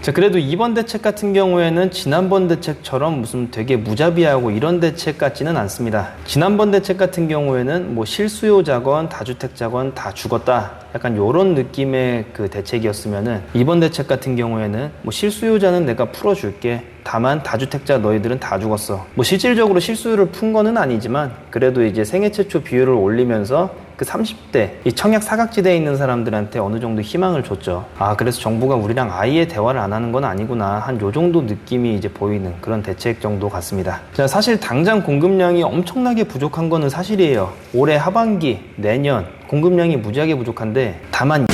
자, 그래도 이번 대책 같은 경우에는 지난번 대책처럼 무슨 되게 무자비하고 이런 대책 같지는 않습니다. 지난번 대책 같은 경우에는 뭐 실수요자건 다주택자건 다 죽었다, 약간 요런 느낌의 그 대책이었으면은, 이번 대책 같은 경우에는 뭐 실수요자는 내가 풀어줄게, 다만 다주택자 너희들은 다 죽었어. 뭐 실질적으로 실수요를 푼 거는 아니지만 그래도 이제 생애 최초 비율을 올리면서 그 30대 이 청약 사각지대에 있는 사람들한테 어느 정도 희망을 줬죠. 아, 그래서 정부가 우리랑 아예 대화를 안 하는 건 아니구나, 한 요 정도 느낌이 이제 보이는 그런 대책 정도 같습니다. 자, 사실 당장 공급량이 엄청나게 부족한 거는 사실이에요. 올해 하반기, 내년 공급량이 무지하게 부족한데, 다만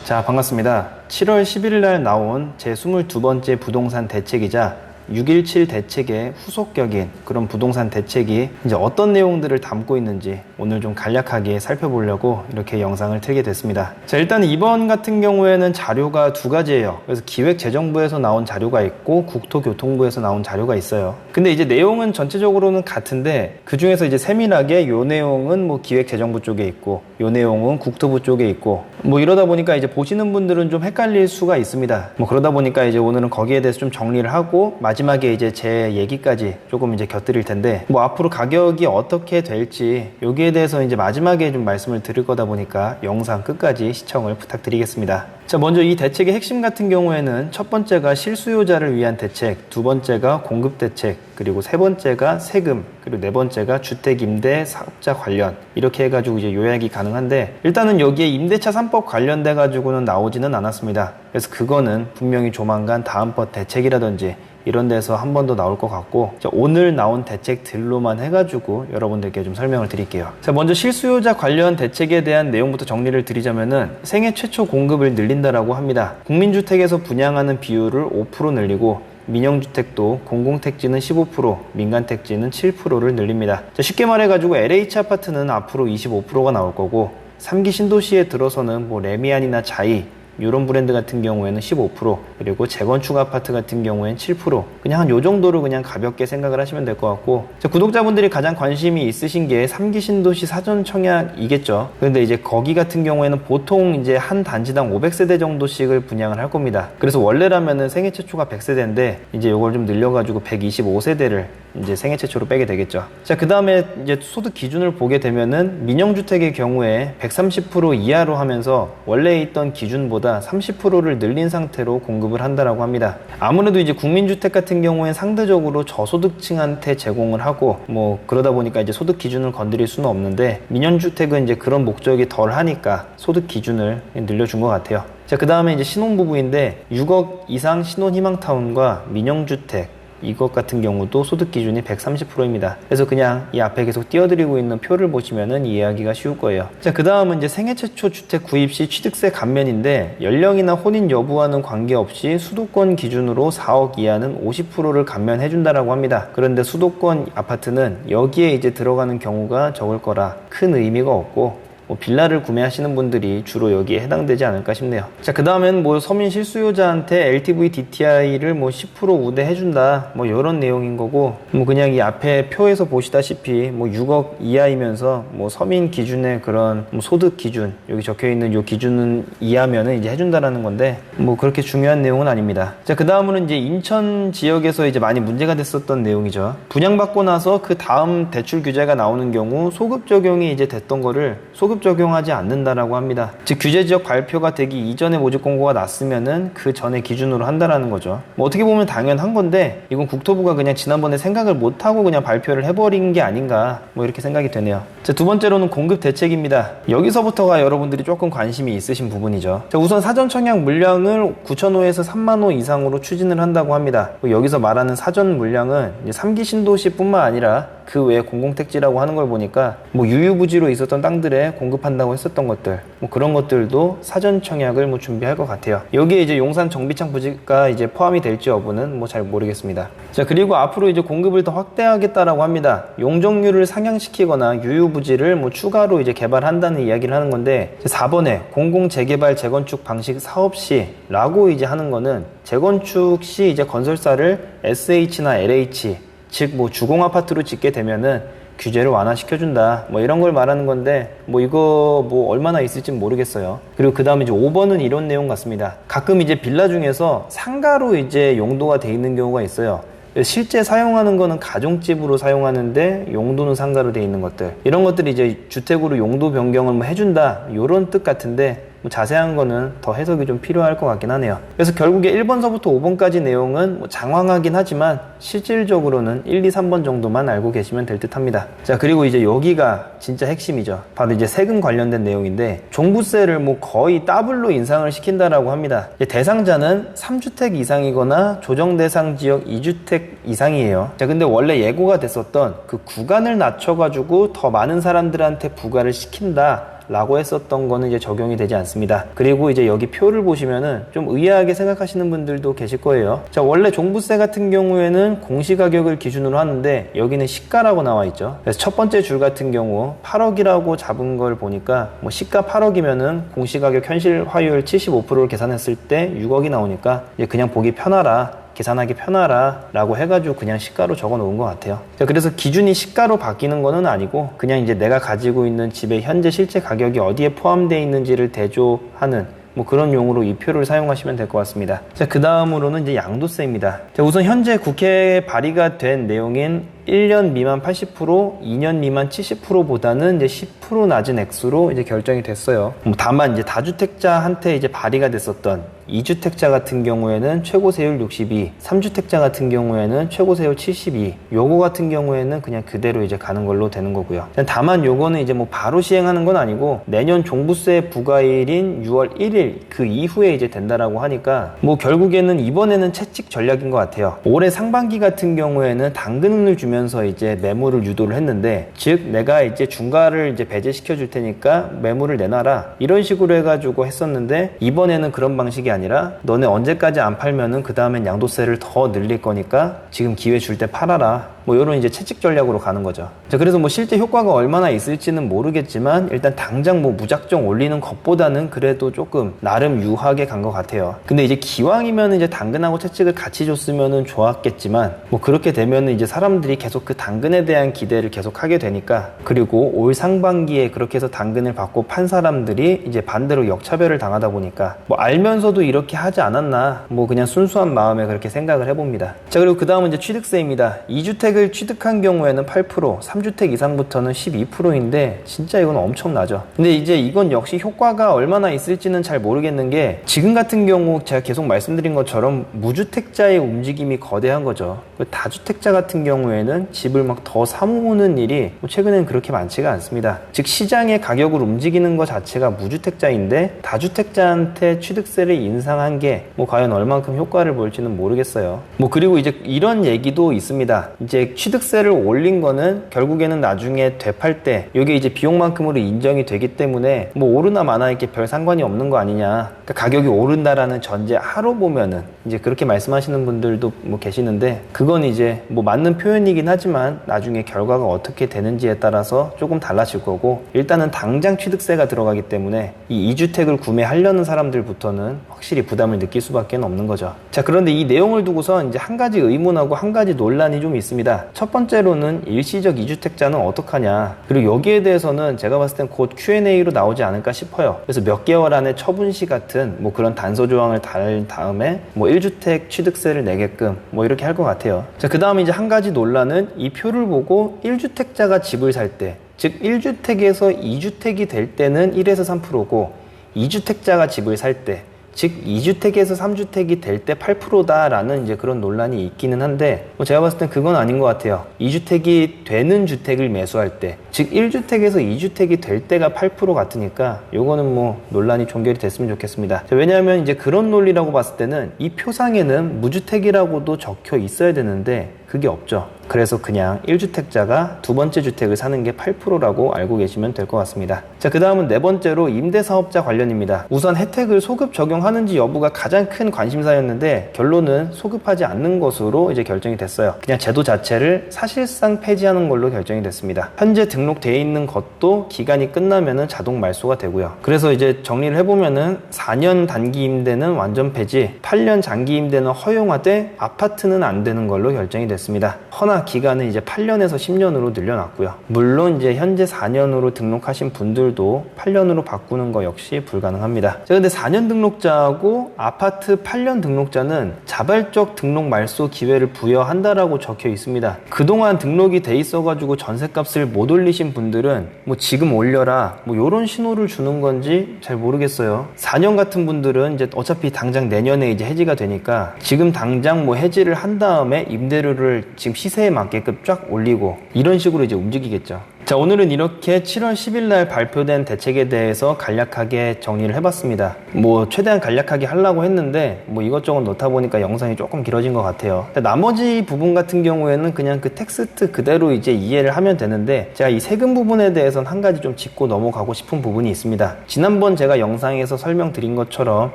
자, 반갑습니다. 7월 11일 날 나온 제 22번째 부동산 대책이자 6.17 대책의 후속격인 그런 부동산 대책이 이제 어떤 내용들을 담고 있는지 오늘 좀 간략하게 살펴보려고 이렇게 영상을 틀게 됐습니다. 자, 일단 이번 같은 경우에는 자료가 두 가지예요. 그래서 기획재정부에서 나온 자료가 있고 국토교통부에서 나온 자료가 있어요. 근데 이제 내용은 전체적으로는 같은데, 그 중에서 이제 세밀하게 요 내용은 뭐 기획재정부 쪽에 있고 요 내용은 국토부 쪽에 있고, 뭐 이러다 보니까 이제 보시는 분들은 좀 헷갈릴 수가 있습니다. 뭐 그러다 보니까 이제 오늘은 거기에 대해서 좀 정리를 하고 마지막에 이제 제 얘기까지 조금 이제 곁들일 텐데, 뭐 앞으로 가격이 어떻게 될지 여기에 대해서 이제 마지막에 좀 말씀을 드릴 거다 보니까 영상 끝까지 시청을 부탁드리겠습니다. 자, 먼저 이 대책의 핵심 같은 경우에는 첫 번째가 실수요자를 위한 대책, 두 번째가 공급 대책, 그리고 세 번째가 세금, 그리고 네 번째가 주택 임대 사업자 관련, 이렇게 해가지고 이제 요약이 가능한데, 일단은 여기에 임대차 3법 관련돼 가지고는 나오지는 않았습니다. 그래서 그거는 분명히 조만간 다음번 대책이라든지 이런 데서 한 번 더 나올 것 같고, 자, 오늘 나온 대책들로만 해가지고 여러분들께 좀 설명을 드릴게요. 자, 먼저 실수요자 관련 대책에 대한 내용부터 정리를 드리자면은, 생애 최초 공급을 늘린다라고 합니다. 국민주택에서 분양하는 비율을 5% 늘리고, 민영주택도 공공택지는 15%, 민간택지는 7%를 늘립니다. 자, 쉽게 말해가지고 LH 아파트는 앞으로 25%가 나올 거고, 3기 신도시에 들어서는 뭐 레미안이나 자이 이런 브랜드 같은 경우에는 15%, 그리고 재건축 아파트 같은 경우에는 7%, 그냥 한 요 정도로 그냥 가볍게 생각을 하시면 될 것 같고, 자, 구독자분들이 가장 관심이 있으신 게 3기 신도시 사전 청약이겠죠. 그런데 이제 거기 같은 경우에는 보통 이제 한 단지당 500세대 정도씩을 분양을 할 겁니다. 그래서 원래라면은 생애 최초가 100세대인데 이제 요걸 좀 늘려가지고 125세대를 이제 생애 최초로 빼게 되겠죠. 자, 그 다음에 이제 소득 기준을 보게 되면은 민영주택의 경우에 130% 이하로 하면서 원래 있던 기준보다 30%를 늘린 상태로 공급을 한다라고 합니다. 아무래도 이제 국민주택 같은 경우엔 상대적으로 저소득층한테 제공을 하고, 뭐 그러다 보니까 이제 소득 기준을 건드릴 수는 없는데, 민영주택은 이제 그런 목적이 덜 하니까 소득 기준을 늘려준 것 같아요. 자, 그 다음에 이제 신혼부부인데 6억 이상 신혼희망타운과 민영주택 이것 같은 경우도 소득 기준이 130%입니다. 그래서 그냥 이 앞에 계속 띄워드리고 있는 표를 보시면은 이해하기가 쉬울 거예요. 자, 그 다음은 이제 생애 최초 주택 구입 시 취득세 감면인데, 연령이나 혼인 여부와는 관계없이 수도권 기준으로 4억 이하는 50%를 감면해준다라고 합니다. 그런데 수도권 아파트는 여기에 이제 들어가는 경우가 적을 거라 큰 의미가 없고, 뭐 빌라를 구매하시는 분들이 주로 여기에 해당되지 않을까 싶네요. 자, 그 다음엔 뭐 서민 실수요자한테 LTV DTI를 뭐 10% 우대해준다, 뭐 이런 내용인 거고, 뭐 그냥 이 앞에 표에서 보시다시피 뭐 6억 이하이면서 뭐 서민 기준의 그런 뭐 소득 기준, 여기 적혀 있는 요 기준은 이하면은 이제 해준다라는 건데, 뭐 그렇게 중요한 내용은 아닙니다. 자, 그 다음은 이제 인천 지역에서 이제 많이 문제가 됐었던 내용이죠. 분양받고 나서 그 다음 대출 규제가 나오는 경우 소급 적용이 이제 됐던 거를 소급 적용하지 않는다라고 합니다. 즉, 규제지역 발표가 되기 이전에 모집 공고가 났으면은 그 전에 기준으로 한다라는 거죠. 뭐 어떻게 보면 당연한 건데, 이건 국토부가 그냥 지난번에 생각을 못하고 그냥 발표를 해버린 게 아닌가, 뭐 이렇게 생각이 되네요. 자, 두 번째로는 공급 대책입니다. 여기서부터가 여러분들이 조금 관심이 있으신 부분이죠. 자, 우선 사전 청약 물량을 9,000호에서 30,000호 이상으로 추진을 한다고 합니다. 여기서 말하는 사전 물량은 이제 3기 신도시뿐만 아니라 그 외에 공공택지라고 하는 걸 보니까 뭐 유유부지로 있었던 땅들에 공급한다고 했었던 것들, 뭐 그런 것들도 사전 청약을 뭐 준비할 것 같아요. 여기에 이제 용산 정비창 부지가 이제 포함이 될지 여부는 뭐 잘 모르겠습니다. 자, 그리고 앞으로 이제 공급을 더 확대하겠다라고 합니다. 용적률을 상향시키거나 유유부지를 뭐 추가로 이제 개발한다는 이야기를 하는 건데, 4번에 공공재개발 재건축 방식 사업 시라고 이제 하는 거는, 재건축 시 이제 건설사를 SH나 LH, 즉 뭐 주공 아파트로 짓게 되면은 규제를 완화시켜준다 뭐 이런 걸 말하는 건데 뭐 이거 뭐 얼마나 있을지 모르겠어요. 그리고 그 다음에 이제 5번은 이런 내용 같습니다. 가끔 이제 빌라 중에서 상가로 이제 용도가 돼 있는 경우가 있어요. 실제 사용하는 거는 가정집으로 사용하는데 용도는 상가로 돼 있는 것들, 이런 것들이 이제 주택으로 용도 변경을 뭐 해준다 이런 뜻 같은데 뭐 자세한 거는 더 해석이 좀 필요할 것 같긴 하네요. 그래서 결국에 1번서부터 5번까지 내용은 뭐 장황하긴 하지만 실질적으로는 1, 2, 3번 정도만 알고 계시면 될 듯 합니다. 자, 그리고 이제 여기가 진짜 핵심이죠. 바로 이제 세금 관련된 내용인데, 종부세를 뭐 거의 더블로 인상을 시킨다라고 합니다. 대상자는 3주택 이상이거나 조정 대상 지역 2주택 이상이에요. 자, 근데 원래 예고가 됐었던 그 구간을 낮춰가지고 더 많은 사람들한테 부과를 시킨다 라고 했었던 거는 이제 적용이 되지 않습니다. 그리고 이제 여기 표를 보시면은 좀 의아하게 생각하시는 분들도 계실 거예요. 자, 원래 종부세 같은 경우에는 공시가격을 기준으로 하는데 여기는 시가라고 나와 있죠. 그래서 첫 번째 줄 같은 경우 8억이라고 잡은 걸 보니까 뭐 시가 8억이면은 공시가격 현실 화율 75%를 계산했을 때 6억이 나오니까 이제 그냥 보기 편하라, 계산하기 편하라 라고 해가지고 그냥 시가로 적어 놓은 것 같아요. 자, 그래서 기준이 시가로 바뀌는 거는 아니고 그냥 이제 내가 가지고 있는 집의 현재 실제 가격이 어디에 포함되어 있는지를 대조하는 뭐 그런 용으로 이 표를 사용하시면 될 것 같습니다. 자, 그 다음으로는 이제 양도세입니다. 자, 우선 현재 국회에 발의가 된 내용인 1년 미만 80%, 2년 미만 70%보다는 이제 10% 낮은 액수로 이제 결정이 됐어요. 다만 이제 다주택자한테 이제 발의가 됐었던 2주택자 같은 경우에는 최고 세율 62, 3주택자 같은 경우에는 최고 세율 72, 요거 같은 경우에는 그냥 그대로 이제 가는 걸로 되는 거고요. 다만 요거는 이제 뭐 바로 시행하는 건 아니고 내년 종부세 부과일인 6월 1일 그 이후에 이제 된다라고 하니까 뭐 결국에는 이번에는 채찍 전략인 것 같아요. 올해 상반기 같은 경우에는 당근을 주면서 이제 매물을 유도를 했는데, 즉 내가 이제 중과를 이제 배제시켜 줄 테니까 매물을 내놔라 이런 식으로 해가지고 했었는데, 이번에는 그런 방식이 아니라 너네 언제까지 안 팔면은 그 다음엔 양도세를 더 늘릴 거니까 지금 기회 줄 때 팔아라, 뭐 이런 이제 채찍 전략으로 가는 거죠. 자, 그래서 뭐 실제 효과가 얼마나 있을지는 모르겠지만 일단 당장 뭐 무작정 올리는 것보다는 그래도 조금 나름 유하게 간 것 같아요. 근데 이제 기왕이면 이제 당근하고 채찍을 같이 줬으면은 좋았겠지만 뭐 그렇게 되면은 이제 사람들이 계속 그 당근에 대한 기대를 계속 하게 되니까, 그리고 올 상반기에 그렇게 해서 당근을 받고 판 사람들이 이제 반대로 역차별을 당하다 보니까 뭐 알면서도 이렇게 하지 않았나, 뭐 그냥 순수한 마음에 그렇게 생각을 해봅니다. 자, 그리고 그 다음은 이제 취득세입니다. 2주택을 취득한 경우에는 8%, 3주택 이상부터는 12%인데 진짜 이건 엄청나죠. 근데 이제 이건 역시 효과가 얼마나 있을지는 잘 모르겠는 게, 지금 같은 경우 제가 계속 말씀드린 것처럼 무주택자의 움직임이 거대한 거죠. 다주택자 같은 경우에는 집을 막 더 사모으는 일이 최근엔 그렇게 많지가 않습니다. 즉 시장의 가격을 움직이는 것 자체가 무주택자인데 다주택자한테 취득세를 인상한 게 뭐 과연 얼만큼 효과를 볼지는 모르겠어요. 뭐 그리고 이제 이런 얘기도 있습니다. 이제 취득세를 올린 거는 결국에는 나중에 되팔 때 이게 이제 비용만큼으로 인정이 되기 때문에 뭐 오르나 마나 이렇게 별 상관이 없는 거 아니냐, 그러니까 가격이 오른다라는 전제 하로 보면은 이제 그렇게 말씀하시는 분들도 뭐 계시는데, 그건 이제 뭐 맞는 표현이긴 하지만 나중에 결과가 어떻게 되는지에 따라서 조금 달라질 거고, 일단은 당장 취득세가 들어가기 때문에 이 2주택을 구매하려는 사람들부터는 확실히 부담을 느낄 수밖에 없는 거죠. 자, 그런데 이 내용을 두고서 이제 한 가지 의문하고 한 가지 논란이 좀 있습니다. 첫 번째로는 일시적 2주택자는 어떡하냐, 그리고 여기에 대해서는 제가 봤을 땐 곧 Q&A로 나오지 않을까 싶어요. 그래서 몇 개월 안에 처분시 같은 뭐 그런 단서 조항을 달 다음에 뭐 1주택 취득세를 내게끔 뭐 이렇게 할 것 같아요. 자, 그 다음에 이제 한 가지 논란은 이 표를 보고 1주택자가 집을 살 때, 즉 1주택에서 2주택이 될 때는 1에서 3%고 2주택자가 집을 살 때, 즉 2주택에서 3주택이 될 때 8%다라는 이제 그런 논란이 있기는 한데, 뭐 제가 봤을 땐 그건 아닌 것 같아요. 2주택이 되는 주택을 매수할 때, 즉 1주택에서 2주택이 될 때가 8% 같으니까 요거는 뭐 논란이 종결이 됐으면 좋겠습니다. 자, 왜냐하면 이제 그런 논리라고 봤을 때는 이 표상에는 무주택이라고도 적혀 있어야 되는데 그게 없죠. 그래서 그냥 1주택자가 두 번째 주택을 사는 게 8%라고 알고 계시면 될 것 같습니다. 자, 그 다음은 네 번째로 임대사업자 관련입니다. 우선 혜택을 소급 적용하는지 여부가 가장 큰 관심사였는데 결론은 소급하지 않는 것으로 이제 결정이 됐어요. 그냥 제도 자체를 사실상 폐지하는 걸로 결정이 됐습니다. 현재 등록되어 있는 것도 기간이 끝나면은 자동 말소가 되고요. 그래서 이제 정리를 해보면은 4년 단기 임대는 완전 폐지, 8년 장기 임대는 허용하되 아파트는 안 되는 걸로 결정이 됐습니다. 됐습니다. 허나 기간은 이제 8년에서 10년으로 늘려놨고요. 물론 이제 현재 4년으로 등록하신 분들도 8년으로 바꾸는 거 역시 불가능합니다. 자, 근데 4년 등록자하고 아파트 8년 등록자는 자발적 등록 말소 기회를 부여한다라고 적혀 있습니다. 그동안 등록이 돼 있어가지고 전셋값을 못 올리신 분들은 뭐 지금 올려라 뭐 요런 신호를 주는 건지 잘 모르겠어요. 4년 같은 분들은 이제 어차피 당장 내년에 이제 해지가 되니까 지금 당장 뭐 해지를 한 다음에 임대료를 지금 시세에 맞게끔 쫙 올리고 이런 식으로 이제 움직이겠죠. 자, 오늘은 이렇게 7월 10일 날 발표된 대책에 대해서 간략하게 정리를 해봤습니다. 뭐 최대한 간략하게 하려고 했는데 뭐 이것저것 넣다 보니까 영상이 조금 길어진 것 같아요. 나머지 부분 같은 경우에는 그냥 그 텍스트 그대로 이제 이해를 하면 되는데 제가 이 세금 부분에 대해서는 한 가지 좀 짚고 넘어가고 싶은 부분이 있습니다. 지난번 제가 영상에서 설명드린 것처럼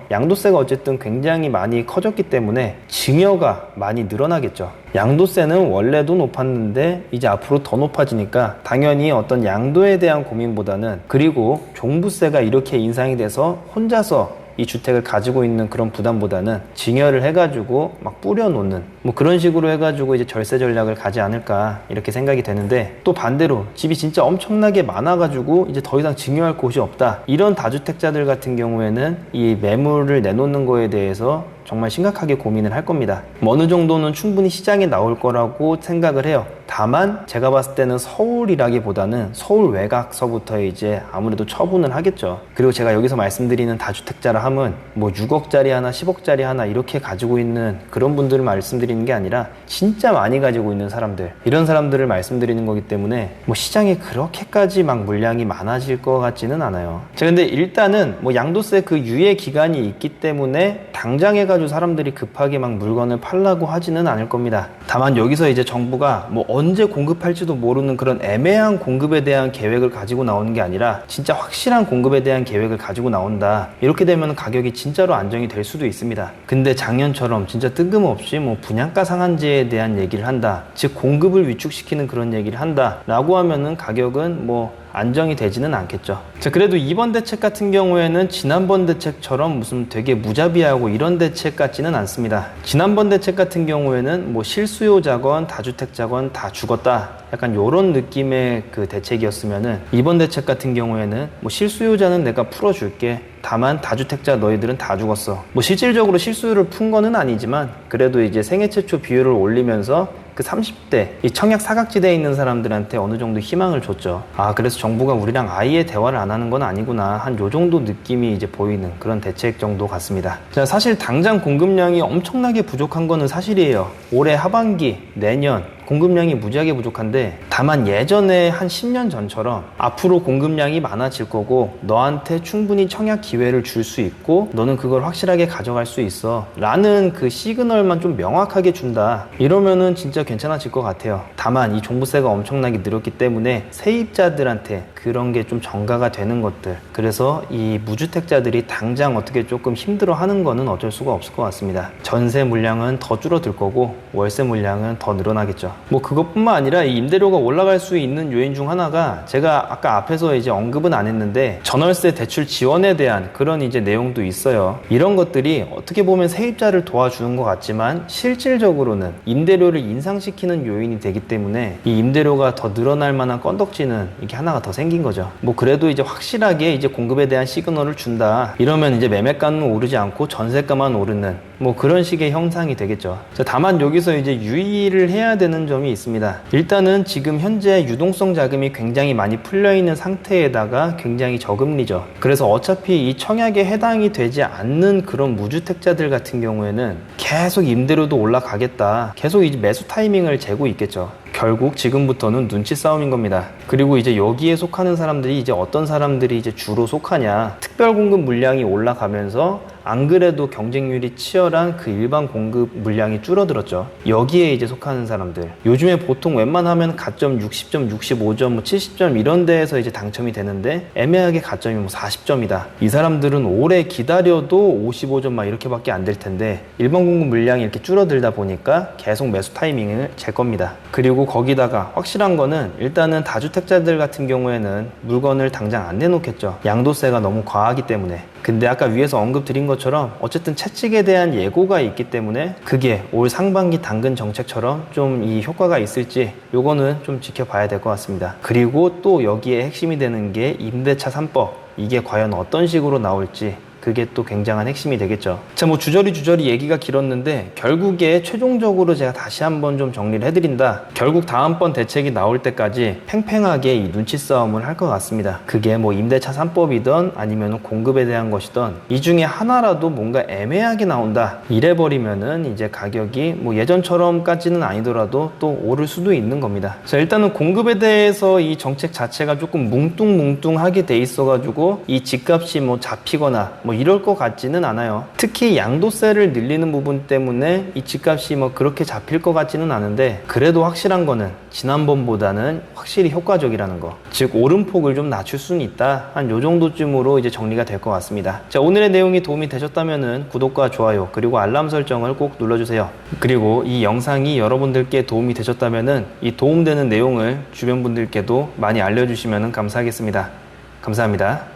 양도세가 어쨌든 굉장히 많이 커졌기 때문에 증여가 많이 늘어나겠죠. 양도세는 원래도 높았는데 이제 앞으로 더 높아지니까 당연히 어떤 양도에 대한 고민보다는, 그리고 종부세가 이렇게 인상이 돼서 혼자서 이 주택을 가지고 있는 그런 부담보다는 증여를 해가지고 막 뿌려놓는 뭐 그런 식으로 해가지고 이제 절세 전략을 가지 않을까 이렇게 생각이 되는데, 또 반대로 집이 진짜 엄청나게 많아가지고 이제 더 이상 증여할 곳이 없다 이런 다주택자들 같은 경우에는 이 매물을 내놓는 거에 대해서 정말 심각하게 고민을 할 겁니다. 뭐 어느 정도는 충분히 시장에 나올 거라고 생각을 해요. 다만 제가 봤을 때는 서울이라기보다는 서울 외곽서부터 이제 아무래도 처분을 하겠죠. 그리고 제가 여기서 말씀드리는 다주택자라 함은 뭐 6억짜리 하나 10억짜리 하나 이렇게 가지고 있는 그런 분들을 말씀드리는 게 아니라 진짜 많이 가지고 있는 사람들, 이런 사람들을 말씀드리는 거기 때문에 뭐 시장에 그렇게까지 막 물량이 많아질 것 같지는 않아요. 자, 근데 일단은 뭐 양도세 그 유예 기간이 있기 때문에 당장 해가지고 사람들이 급하게 막 물건을 팔라고 하지는 않을 겁니다. 다만 여기서 이제 정부가 뭐 언제 공급할지도 모르는 그런 애매한 공급에 대한 계획을 가지고 나오는 게 아니라 진짜 확실한 공급에 대한 계획을 가지고 나온다. 이렇게 되면 가격이 진짜로 안정이 될 수도 있습니다. 근데 작년처럼 진짜 뜬금없이 뭐 분양가 상한제에 대한 얘기를 한다, 즉 공급을 위축시키는 그런 얘기를 한다 라고 하면은 가격은 뭐 안정이 되지는 않겠죠. 자, 그래도 이번 대책 같은 경우에는 지난번 대책처럼 무슨 되게 무자비하고 이런 대책 같지는 않습니다. 지난번 대책 같은 경우에는 뭐 실수요자건 다주택자건 다 죽었다, 약간 요런 느낌의 그 대책이었으면은 이번 대책 같은 경우에는 뭐 실수요자는 내가 풀어줄게, 다만 다주택자 너희들은 다 죽었어. 뭐 실질적으로 실수요를 푼 거는 아니지만 그래도 이제 생애 최초 비율을 올리면서 그 30대 이 청약 사각지대에 있는 사람들한테 어느 정도 희망을 줬죠. 아, 그래서 정부가 우리랑 아예 대화를 안 하는 건 아니구나, 한 요 정도 느낌이 이제 보이는 그런 대책 정도 같습니다. 자, 사실 당장 공급량이 엄청나게 부족한 거는 사실이에요. 올해 하반기, 내년 공급량이 무지하게 부족한데, 다만 예전에 한 10년 전처럼 앞으로 공급량이 많아질 거고 너한테 충분히 청약 기회를 줄 수 있고 너는 그걸 확실하게 가져갈 수 있어 라는 그 시그널만 좀 명확하게 준다, 이러면은 진짜 괜찮아질 것 같아요. 다만 이 종부세가 엄청나게 늘었기 때문에 세입자들한테 그런 게 좀 전가가 되는 것들, 그래서 이 무주택자들이 당장 어떻게 조금 힘들어하는 거는 어쩔 수가 없을 것 같습니다. 전세 물량은 더 줄어들 거고 월세 물량은 더 늘어나겠죠. 뭐 그것뿐만 아니라 이 임대료가 올라갈 수 있는 요인 중 하나가, 제가 아까 앞에서 이제 언급은 안 했는데 전월세 대출 지원에 대한 그런 이제 내용도 있어요. 이런 것들이 어떻게 보면 세입자를 도와주는 것 같지만 실질적으로는 임대료를 인상시키는 요인이 되기 때문에 이 임대료가 더 늘어날 만한 건덕지는 이게 하나가 더 생긴 거죠. 뭐 그래도 이제 확실하게 이제 공급에 대한 시그널을 준다, 이러면 이제 매매가는 오르지 않고 전세가만 오르는 뭐 그런 식의 형상이 되겠죠. 자, 다만 여기서 이제 유의를 해야 되는 점이 있습니다. 일단은 지금 현재 유동성 자금이 굉장히 많이 풀려있는 상태에다가 굉장히 저금리죠. 그래서 어차피 이 청약에 해당이 되지 않는 그런 무주택자들 같은 경우에는 계속 임대료도 올라가겠다, 계속 이제 매수 타이밍을 재고 있겠죠. 결국 지금부터는 눈치 싸움인 겁니다. 그리고 이제 여기에 속하는 사람들이 이제 어떤 사람들이 이제 주로 속하냐, 특별 공급 물량이 올라가면서 안 그래도 경쟁률이 치열한 그 일반 공급 물량이 줄어들었죠. 여기에 이제 속하는 사람들, 요즘에 보통 웬만하면 가점 60점, 65점, 뭐 70점 이런 데에서 이제 당첨이 되는데 애매하게 가점이 뭐 40점이다. 이 사람들은 오래 기다려도 55점 막 이렇게밖에 안 될 텐데 일반 공급 물량이 이렇게 줄어들다 보니까 계속 매수 타이밍을 잴 겁니다. 그리고 거기다가 확실한 거는 일단은 다주택자들 같은 경우에는 물건을 당장 안 내놓겠죠. 양도세가 너무 과하기 때문에. 근데 아까 위에서 언급드린 것처럼 어쨌든 채찍에 대한 예고가 있기 때문에 그게 올 상반기 당근 정책처럼 좀 이 효과가 있을지 요거는 좀 지켜봐야 될 것 같습니다. 그리고 또 여기에 핵심이 되는 게 임대차 3법, 이게 과연 어떤 식으로 나올지 그게 또 굉장한 핵심이 되겠죠. 자, 뭐 주저리 얘기가 길었는데 결국에 최종적으로 제가 다시 한번 좀 정리를 해드린다. 결국 다음번 대책이 나올 때까지 팽팽하게 이 눈치 싸움을 할 것 같습니다. 그게 뭐 임대차 3법이든 아니면 공급에 대한 것이든 이 중에 하나라도 뭔가 애매하게 나온다. 이래버리면은 이제 가격이 뭐 예전처럼까지는 아니더라도 또 오를 수도 있는 겁니다. 자, 일단은 공급에 대해서 이 정책 자체가 조금 뭉뚱뭉뚱하게 돼 있어가지고 이 집값이 뭐 잡히거나 뭐 이럴 것 같지는 않아요. 특히 양도세를 늘리는 부분 때문에 이 집값이 뭐 그렇게 잡힐 것 같지는 않은데 그래도 확실한 거는 지난번보다는 확실히 효과적이라는 거. 즉 오름폭을 좀 낮출 수는 있다. 한 요 정도쯤으로 이제 정리가 될 것 같습니다. 자, 오늘의 내용이 도움이 되셨다면은 구독과 좋아요 그리고 알람 설정을 꼭 눌러주세요. 그리고 이 영상이 여러분들께 도움이 되셨다면은 이 도움되는 내용을 주변 분들께도 많이 알려주시면 감사하겠습니다. 감사합니다.